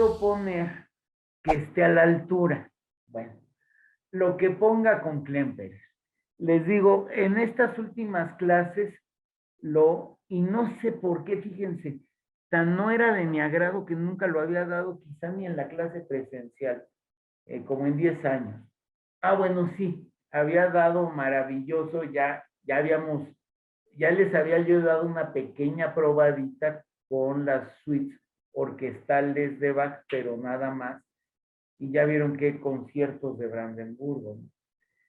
puedo poner que esté a la altura? Bueno, lo que ponga con Klemperer. Les digo, en estas últimas clases, y no sé por qué, fíjense, tan no era de mi agrado que nunca lo había dado, quizá ni en la clase presencial, como en 10 años. Ah, bueno, sí, había dado maravilloso, ya les había yo dado una pequeña probadita con las suites orquestales de Bach, pero nada más, y ya vieron qué conciertos de Brandenburgo, ¿no?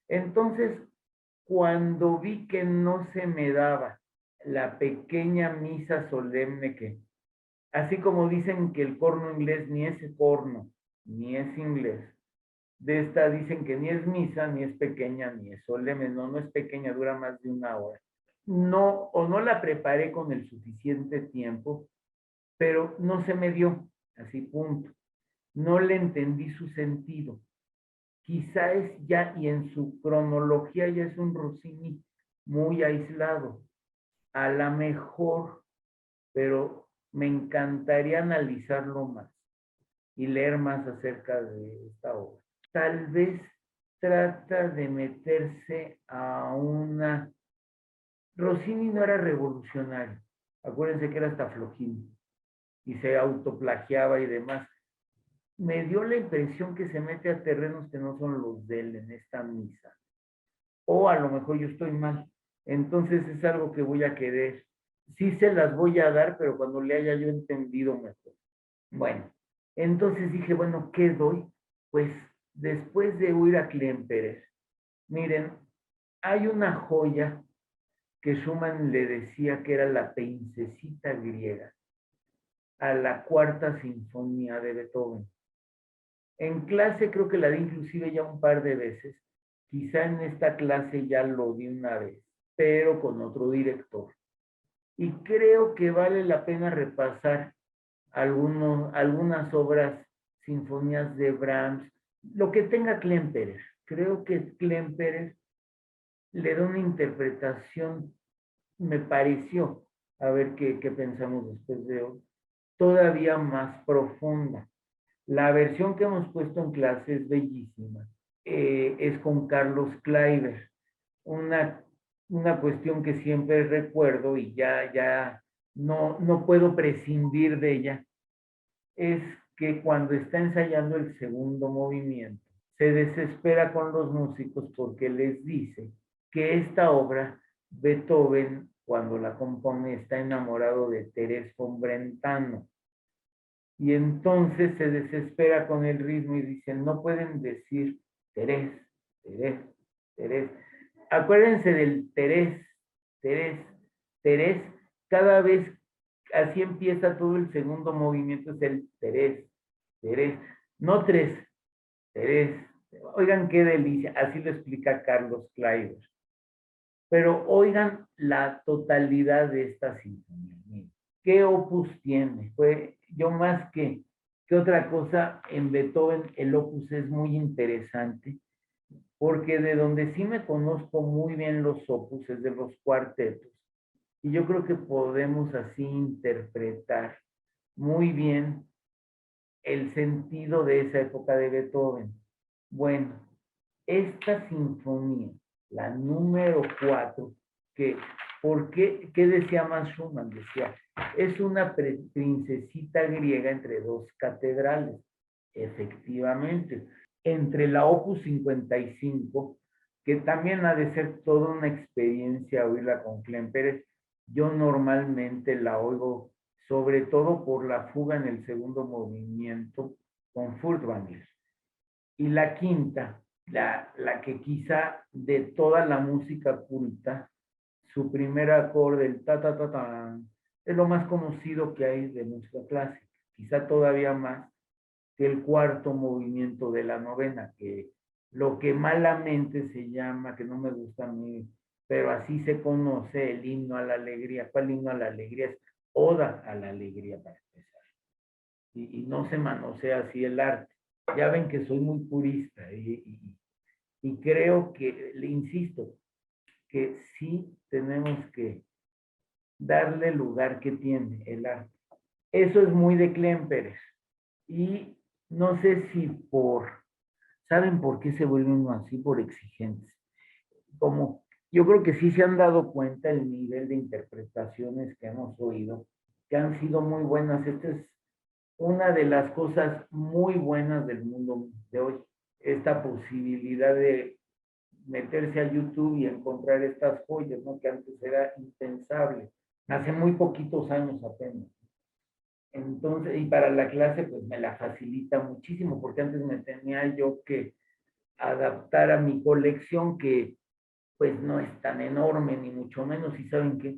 Entonces, cuando vi que no se me daba la pequeña misa solemne que, así como dicen que el corno inglés ni es corno, ni es inglés, de esta dicen que ni es misa, ni es pequeña, ni es solemne, no, no es pequeña, dura más de una hora. No, o no la preparé con el suficiente tiempo, pero no se me dio, así punto. No le entendí su sentido. Quizá es ya, y en su cronología ya es un Rossini muy aislado. A lo mejor, pero me encantaría analizarlo más y leer más acerca de esta obra. Tal vez trata de meterse a una... Rossini no era revolucionario, acuérdense que era hasta flojín y se autoplagiaba y demás. Me dio la impresión que se mete a terrenos que no son los de él en esta misa. O a lo mejor yo estoy mal. Entonces es algo que voy a querer. Sí se las voy a dar, pero cuando le haya yo entendido mejor. Bueno, entonces dije, bueno, ¿qué doy? Pues después de oír a Klemperer, miren, hay una joya que Schumann le decía que era la princesita griega, a la cuarta sinfonía de Beethoven. En clase creo que la di inclusive ya un par de veces, quizá en esta clase ya lo di una vez, pero con otro director. Y creo que vale la pena repasar algunas obras, sinfonías de Brahms, lo que tenga Klemperer. Creo que Klemperer le da una interpretación, me pareció, a ver qué pensamos después de hoy, todavía más profunda. La versión que hemos puesto en clase es bellísima. Es con Carlos Kleiber. Una, una cuestión que siempre recuerdo y ya no puedo prescindir de ella, es que cuando está ensayando el segundo movimiento, se desespera con los músicos porque les dice que esta obra, Beethoven, cuando la compone, está enamorado de Thérèse von Brentano. Y entonces se desespera con el ritmo y dicen, no pueden decir Terés, Terés, Terés. Acuérdense del Terés, Terés, Terés. Cada vez así empieza todo el segundo movimiento, es el Terés, Terés. No tres, Terés. Oigan qué delicia, así lo explica Carlos Kleiber. Pero oigan la totalidad de esta sinfonía. ¿Qué opus tiene? Fue yo más que otra cosa, en Beethoven el opus es muy interesante, porque de donde sí me conozco muy bien los opus es de los cuartetos. Y yo creo que podemos así interpretar muy bien el sentido de esa época de Beethoven. Bueno, esta sinfonía, la número 4, que, ¿qué decía más Schumann? Decía, es una princesita griega entre dos catedrales. Efectivamente, entre la Opus 55, que también ha de ser toda una experiencia oírla con Klemperer. Yo normalmente la oigo sobre todo por la fuga en el segundo movimiento con Furtwängler. Y la quinta, la que quizá de toda la música culta, su primer acorde, el ta ta ta ta, es lo más conocido que hay de música clásica, quizá todavía más que el cuarto movimiento de la novena, que lo que malamente se llama, que no me gusta a mí, pero así se conoce, el himno a la alegría. ¿Cuál himno a la alegría? Es oda a la alegría para empezar. Y no se manosea así el arte. Ya ven que soy muy purista y creo que, le insisto, que sí tenemos que darle el lugar que tiene el arte. Eso es muy de Klemperer. Y no sé si ¿saben por qué se vuelven uno así? Por exigentes. Como yo creo que sí se han dado cuenta el nivel de interpretaciones que hemos oído, que han sido muy buenas. Esta es una de las cosas muy buenas del mundo de hoy, esta posibilidad de meterse a YouTube y encontrar estas joyas, ¿no? Que antes era impensable, hace muy poquitos años apenas. Entonces, y para la clase, pues me la facilita muchísimo, porque antes me tenía yo que adaptar a mi colección, que pues no es tan enorme, ni mucho menos, y saben que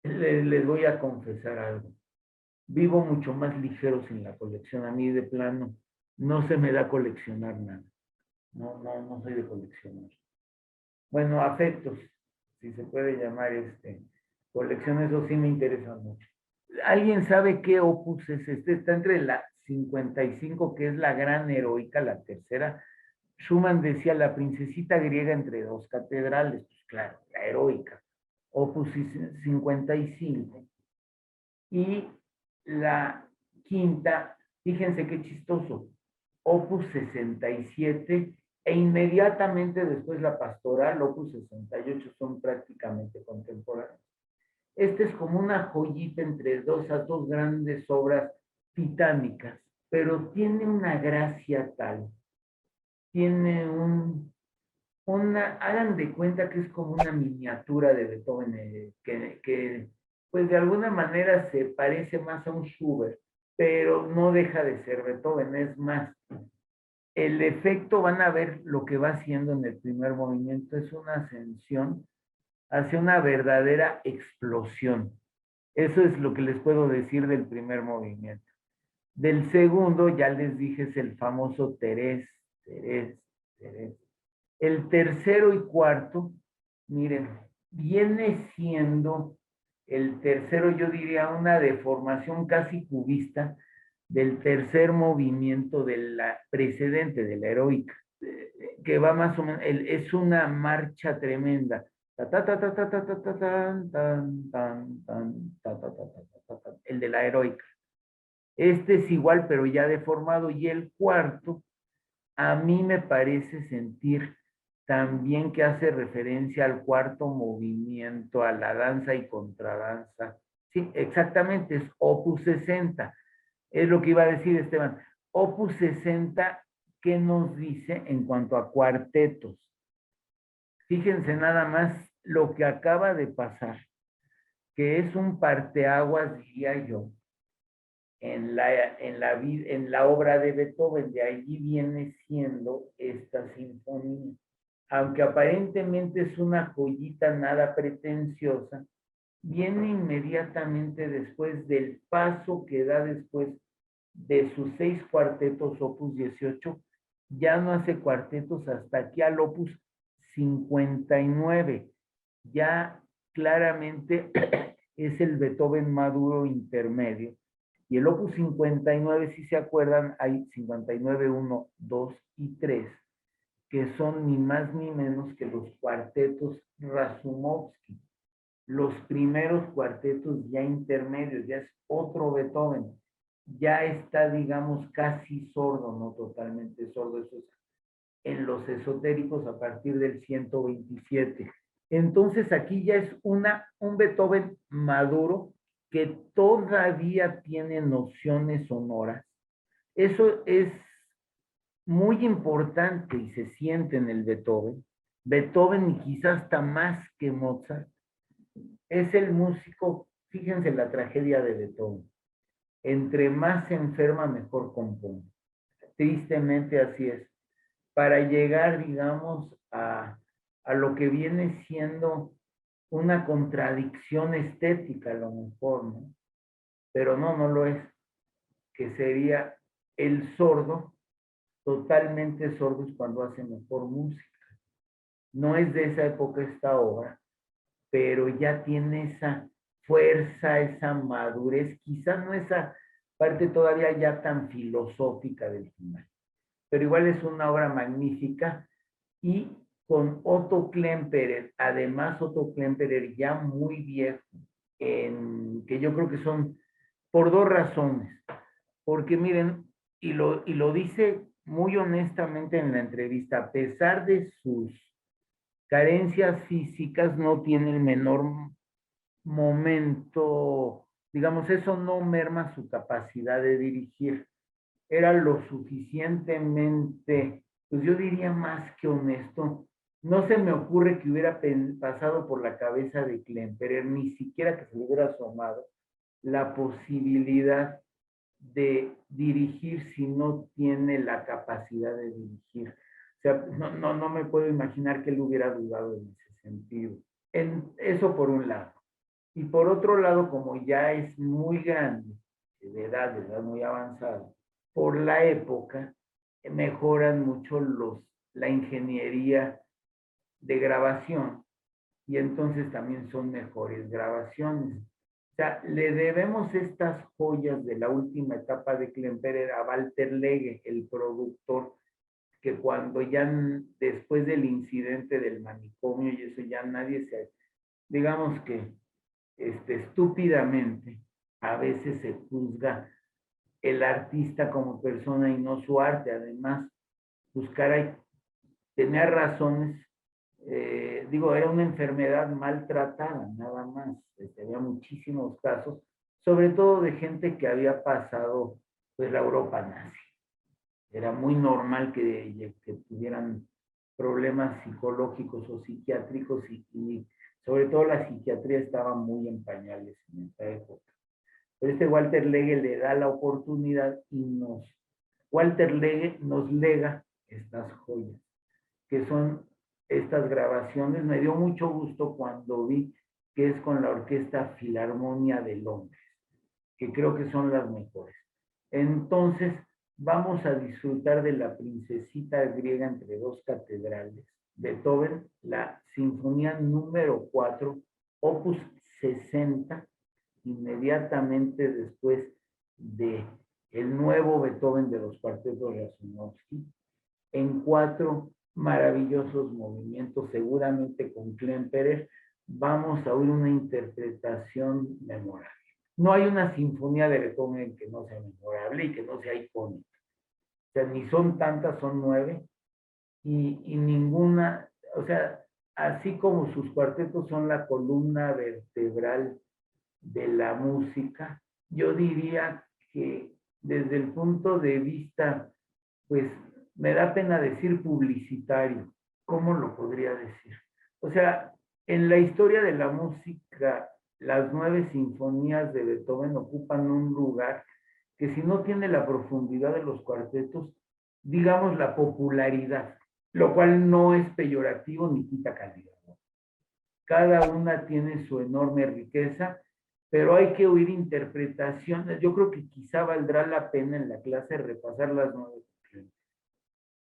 les voy a confesar algo. Vivo mucho más ligero sin la colección. A mí de plano no se me da coleccionar nada. No soy de coleccionar. Bueno, afectos, si se puede llamar colección, eso sí me interesa mucho. ¿Alguien sabe qué opus es este? Está entre la 55, que es la gran heroica, la tercera. Schumann decía la princesita griega entre dos catedrales, pues claro, la heroica, opus 55. Y la quinta, fíjense qué chistoso, opus 67, e inmediatamente después la pastoral, opus 68, son prácticamente contemporáneos. Este es como una joyita entre dos grandes obras titánicas, pero tiene una gracia tal, tiene hagan de cuenta que es como una miniatura de Beethoven, pues de alguna manera se parece más a un Schubert, pero no deja de ser Beethoven, es más, el efecto van a ver lo que va haciendo en el primer movimiento, es una ascensión hacia una verdadera explosión. Eso es lo que les puedo decir del primer movimiento. Del segundo, ya les dije, es el famoso Terés, Terés, Terés. El tercero y cuarto, miren, viene siendo el tercero, yo diría, una deformación casi cubista del tercer movimiento de la precedente, de la heroica, que va más o menos, es una marcha tremenda. El de la heroica. Este es igual, pero ya deformado. Y el cuarto, a mí me parece sentir también que hace referencia al cuarto movimiento, a la danza y contradanza. Sí, exactamente, es Opus 60. Es lo que iba a decir Esteban. Opus 60, ¿qué nos dice en cuanto a cuartetos? Fíjense nada más lo que acaba de pasar, que es un parteaguas, diría yo, en la obra de Beethoven. De allí viene siendo esta sinfonía. Aunque aparentemente es una joyita nada pretenciosa, viene inmediatamente después del paso que da después de sus 6 cuartetos opus 18, ya no hace cuartetos hasta aquí al opus 59. Ya claramente es el Beethoven maduro intermedio. Y el opus 59, si se acuerdan, hay 59, 1, 2 y 3, que son ni más ni menos que los cuartetos Razumovsky, los primeros cuartetos ya intermedios, ya es otro Beethoven, ya está, digamos, casi sordo, no totalmente sordo, eso es en los esotéricos a partir del 127. Entonces aquí ya es un Beethoven maduro que todavía tiene nociones sonoras. Eso es muy importante y se siente en el Beethoven. Beethoven, y quizás hasta más que Mozart, es el músico, fíjense la tragedia de Beethoven, entre más se enferma, mejor compone. Tristemente así es. Para llegar, digamos, a lo que viene siendo una contradicción estética, a lo mejor, ¿no? Pero no lo es, que sería el sordo, totalmente sordo es cuando hace mejor música. No es de esa época esta obra, pero ya tiene esa fuerza, esa madurez, quizás no esa parte todavía ya tan filosófica del final, pero igual es una obra magnífica. Y con Otto Klemperer, además Otto Klemperer ya muy viejo, que yo creo que son por dos razones. porque miren, y lo dice muy honestamente en la entrevista, a pesar de sus carencias físicas, no tiene el menor momento, digamos, eso no merma su capacidad de dirigir. Era lo suficientemente, pues yo diría más que honesto. No se me ocurre que hubiera pasado por la cabeza de Klemperer, ni siquiera que se le hubiera asomado la posibilidad de dirigir si no tiene la capacidad de dirigir. O sea, no me puedo imaginar que él hubiera dudado en ese sentido. Eso por un lado. Y por otro lado, como ya es muy grande, de edad muy avanzada, por la época, mejoran mucho la ingeniería de grabación y entonces también son mejores grabaciones. O sea, le debemos estas joyas de la última etapa de Klemperer a Walter Lege, el productor, que cuando ya después del incidente del manicomio y eso ya nadie se, digamos que estúpidamente, a veces se juzga el artista como persona y no su arte. Además, buscar ahí tenía razones, digo, era una enfermedad maltratada, nada más. Había muchísimos casos, sobre todo de gente que había pasado pues la Europa nazi. Era muy normal que tuvieran problemas psicológicos o psiquiátricos y sobre todo la psiquiatría estaba muy en pañales en esta época. Pero este Walter Lege le da la oportunidad y Walter Lege nos lega estas joyas, que son estas grabaciones. Me dio mucho gusto cuando vi que es con la Orquesta Filarmonia de Londres, que creo que son las mejores. Entonces, vamos a disfrutar de la princesita griega entre dos catedrales. Beethoven, la Sinfonía número 4, opus 60, inmediatamente después de el nuevo Beethoven de los cuartetos Razumovsky, en 4 maravillosos movimientos, seguramente con Klemperer, vamos a oír una interpretación memorable. No hay una sinfonía de Beethoven que no sea memorable y que no sea icónica. O sea, ni son tantas, son 9, y ninguna, o sea, así como sus cuartetos son la columna vertebral de la música, yo diría que desde el punto de vista, pues me da pena decir publicitario, ¿cómo lo podría decir? O sea, en la historia de la música, las 9 sinfonías de Beethoven ocupan un lugar que si no tiene la profundidad de los cuartetos, digamos la popularidad, lo cual no es peyorativo ni quita calidad. Cada una tiene su enorme riqueza, pero hay que oír interpretaciones. Yo creo que quizá valdrá la pena en la clase repasar las 9,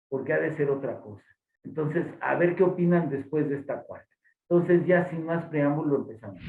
porque ha de ser otra cosa. Entonces, a ver qué opinan después de esta cuarta. Entonces, ya sin más preámbulo, empezamos.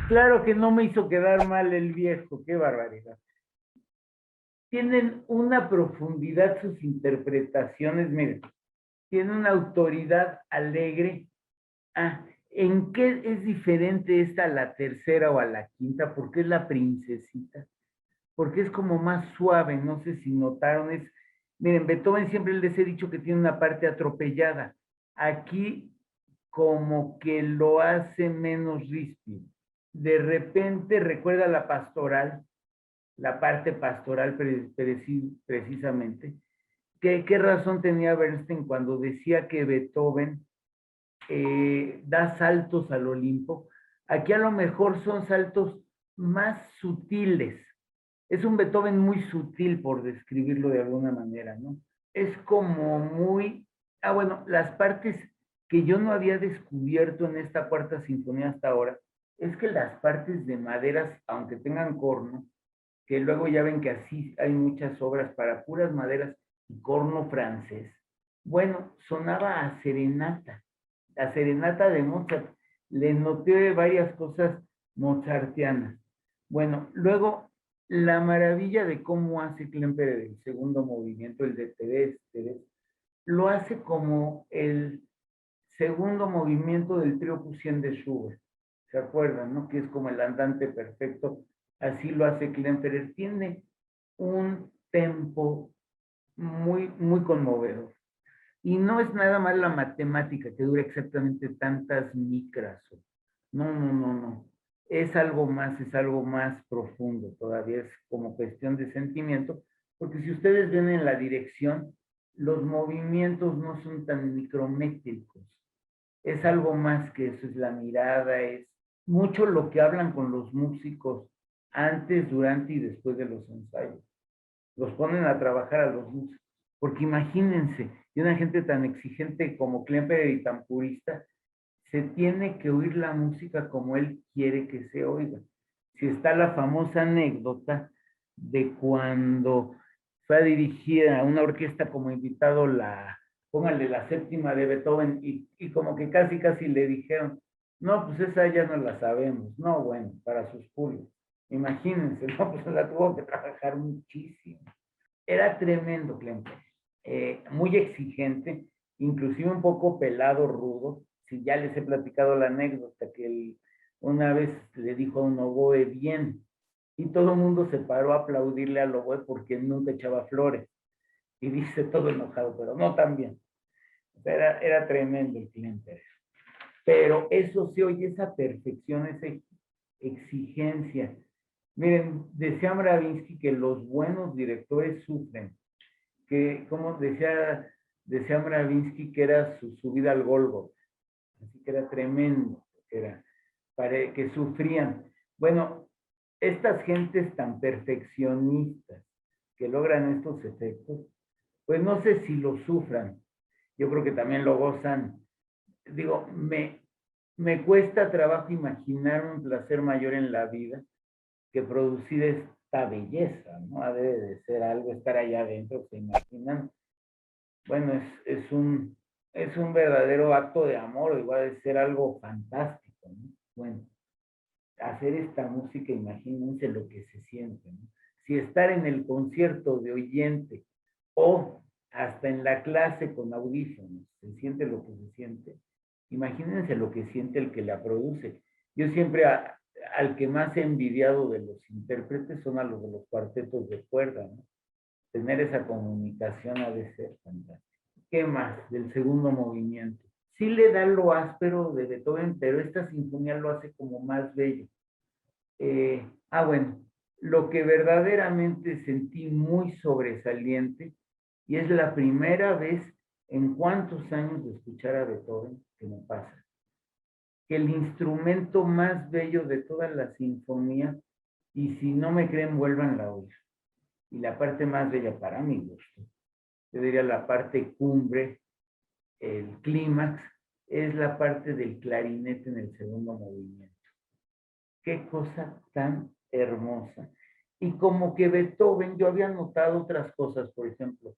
Claro que no me hizo quedar mal el viejo, qué barbaridad. Tienen una profundidad sus interpretaciones, miren, tienen una autoridad alegre. Ah, ¿en qué es diferente esta a la tercera o a la quinta? Porque es la princesita, porque es como más suave, no sé si notaron, miren, Beethoven siempre les he dicho que tiene una parte atropellada. Aquí como que lo hace menos ríspido. De repente recuerda la pastoral, la parte pastoral precisamente. ¿Qué razón tenía Bernstein cuando decía que Beethoven da saltos al Olimpo? Aquí a lo mejor son saltos más sutiles. Es un Beethoven muy sutil, por describirlo de alguna manera, ¿no? Es como muy... Ah, bueno, las partes que yo no había descubierto en esta cuarta sinfonía hasta ahora, es que las partes de maderas, aunque tengan corno, que luego ya ven que así hay muchas obras para puras maderas y corno francés, bueno, sonaba a serenata de Mozart. Le noté varias cosas mozartianas. Bueno, luego la maravilla de cómo hace Klemperer el segundo movimiento, el de Teres, lo hace como el segundo movimiento del trío Poussin de Schubert. ¿Se acuerdan, no? Que es como el andante perfecto. Así lo hace Klemperer. Tiene un tempo muy conmovedor. Y no es nada más la matemática que dura exactamente tantas micras. No, no, no, no. Es algo más profundo todavía, es como cuestión de sentimiento, porque si ustedes ven en la dirección, los movimientos no son tan micrométricos. Es algo más que eso, es la mirada, es mucho lo que hablan con los músicos antes, durante y después de los ensayos. Los ponen a trabajar a los músicos. Porque imagínense, y una gente tan exigente como Klemperer y tan purista, se tiene que oír la música como él quiere que se oiga. Si está la famosa anécdota de cuando fue a dirigir a una orquesta como invitado póngale la séptima de Beethoven y como que casi le dijeron, no, pues esa ya no la sabemos. No, bueno, para sus públicos. Imagínense, no, pues la tuvo que trabajar muchísimo. Era tremendo, Clemper. Muy exigente, inclusive un poco pelado, rudo. Si ya les he platicado la anécdota que él una vez le dijo a un oboe bien, y todo el mundo se paró a aplaudirle al oboe porque nunca echaba flores. Y dice todo enojado, pero no tan bien. Era tremendo el Klemperer. Pero eso se oye, esa perfección, esa exigencia. Miren, decía Stravinsky que los buenos directores sufren, que, como decía Stravinsky, que era su subida al Golgo, así que era tremendo, que sufrían. Bueno, estas gentes tan perfeccionistas que logran estos efectos, pues no sé si lo sufran, yo creo que también lo gozan. Digo, me cuesta trabajo imaginar un placer mayor en la vida que producir esta belleza, ¿no? Debe de ser algo estar allá adentro, se imaginan. Bueno, es un verdadero acto de amor, igual de ser algo fantástico, ¿no? Bueno, hacer esta música, imagínense lo que se siente, ¿no? Si estar en el concierto de oyente o hasta en la clase con audífonos, se siente lo que se siente, imagínense lo que siente el que la produce. Yo siempre al que más he envidiado de los intérpretes son a los de los cuartetos de cuerda, ¿no? Tener esa comunicación ha de ser fantástico. ¿Qué más del segundo movimiento? Sí le da lo áspero de Beethoven, pero esta sinfonía lo hace como más bello. Bueno, lo que verdaderamente sentí muy sobresaliente, y es la primera vez en cuántos años de escuchar a Beethoven que me pasa, que el instrumento más bello de toda la sinfonía, y si no me creen, vuelvan a oír, y la parte más bella para mi gusto, yo diría la parte cumbre, el clímax, es la parte del clarinete en el segundo movimiento. Qué cosa tan hermosa. Y como que Beethoven, yo había notado otras cosas, por ejemplo,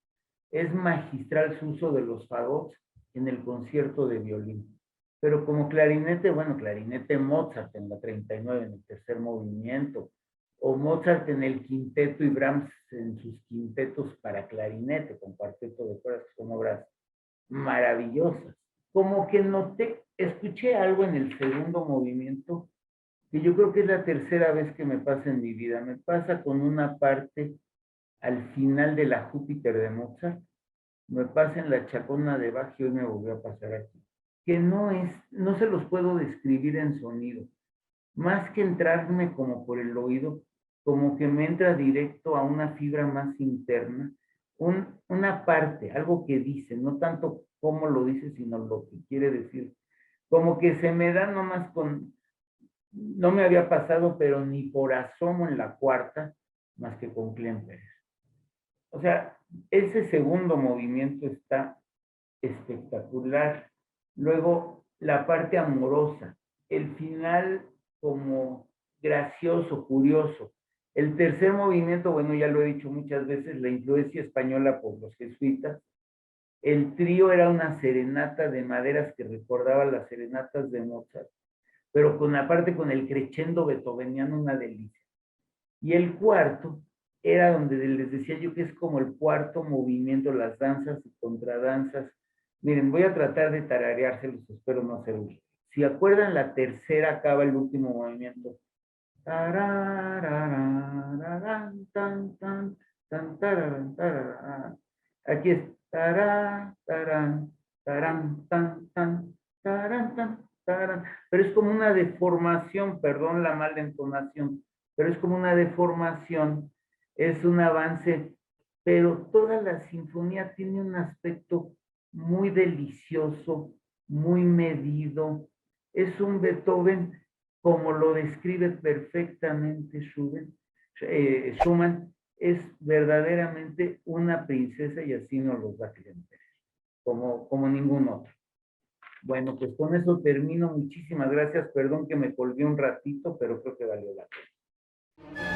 es magistral su uso de los fagots en el concierto de violín. pero como clarinete, bueno, clarinete Mozart en la 39 en el tercer movimiento, o Mozart en el quinteto y Brahms en sus quintetos para clarinete, con cuarteto de cuerdas, que son obras maravillosas. Como que noté, escuché algo en el segundo movimiento, que yo creo que es la tercera vez que me pasa en mi vida. Me pasa con una parte al final de la Júpiter de Mozart, me pasa en la Chacona de Bach y hoy me volvió a pasar aquí. Que no se los puedo describir en sonido. Más que entrarme como por el oído, como que me entra directo a una fibra más interna, una parte, algo que dice, no tanto cómo lo dice, sino lo que quiere decir. Como que se me da nomás no me había pasado, pero ni por asomo en la cuarta, más que con Klemperer. O sea, ese segundo movimiento está espectacular. Luego, la parte amorosa, el final como gracioso, curioso. El tercer movimiento, bueno, ya lo he dicho muchas veces, la influencia española por los jesuitas. El trío era una serenata de maderas que recordaba las serenatas de Mozart, pero aparte con el crescendo beethoveniano, una delicia. Y el cuarto era donde les decía yo que es como el cuarto movimiento, las danzas y contradanzas. Miren, voy a tratar de tarareárselos, espero no hacerlo. Si acuerdan, la tercera acaba el último movimiento. Aquí es. Pero es como una deformación, perdón la mala entonación, pero es como una deformación, es un avance, pero toda la sinfonía tiene un aspecto muy delicioso, muy medido. Es un Beethoven como lo describe perfectamente Schumann, es verdaderamente una princesa y así nos los da Klemperer, como ningún otro. Bueno, pues con eso termino. Muchísimas gracias. Perdón que me colgué un ratito, pero creo que valió la pena.